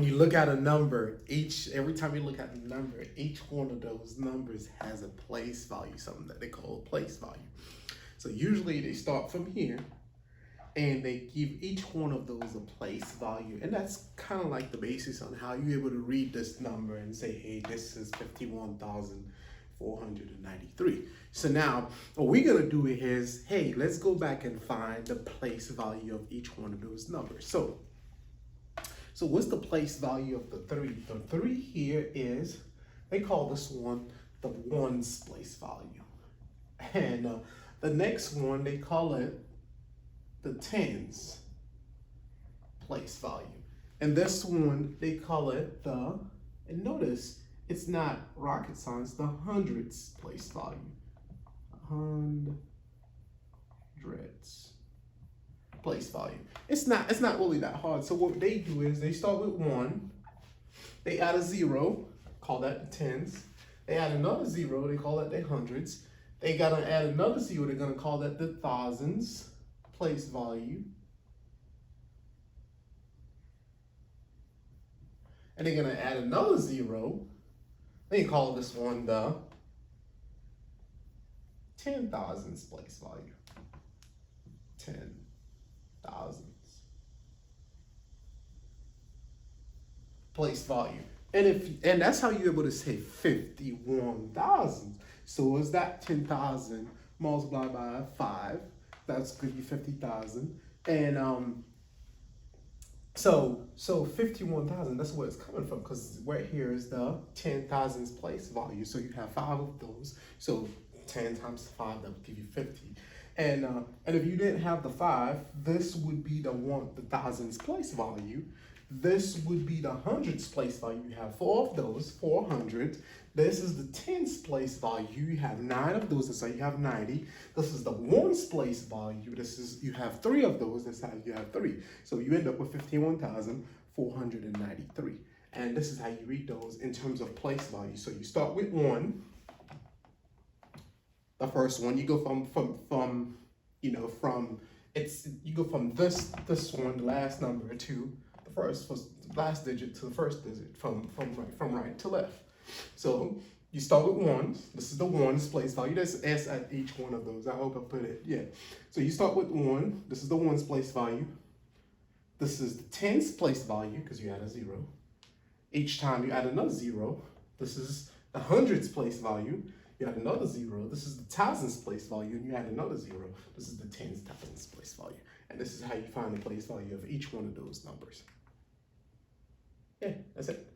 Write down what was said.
when you look at a number, every time you look at a number, each one of those numbers has a place value, something that they call a place value. So usually they start from here and they give each one of those a place value. And that's kind of like the basis on how you're able to read this number and say, hey, this is 51,493. So now what we're gonna do is, hey, let's go back and find the place value of each one of those numbers. So what's the place value of the 3? The 3 here is, they call this one the ones place value. And the next one, they call it the tens place value. And this one, they call it the, and notice, it's not rocket science, the hundreds place value. Hundreds place value. It's not really that hard. So what they do is they start with 1, they add a 0, call that the tens. They add another 0, they call that the hundreds. They gotta add another 0, they're gonna call that the thousands place value. And they're gonna add another 0. They call this one the 10,000s place value. 10,000s place value. And that's how you're able to say 51,000. So is that 10,000 multiplied by 5? That's give you 50,000. And so 51,000, that's where it's coming from, because right here is the 10,000s place value. So you have 5 of those. So 10 times 5, that would give you 50. And if you didn't have the 5, this would be the thousands place value. This would be the hundreds place value. You have 4 of those, 400. This is the tens place value. You have 9 of those, that's how you have 90. This is the ones place value. You have 3 of those, that's how you have 3. So you end up with 51,493. And this is how you read those in terms of place value. So you start with 1. The first one, you go from you go from this one, the last number, to the last digit to the first digit, from right to left. So you start with 1. This is the ones place value. There's S at each one of those. I hope I put it, yeah. So you start with 1. This is the ones place value. This is the tens place value, because you add a 0. Each time you add another 0. This is the hundreds place value. You add another 0. This is the thousands place value, and you add another 0. This is the tens thousands place value. And this is how you find the place value of each one of those numbers. Yeah, that's it.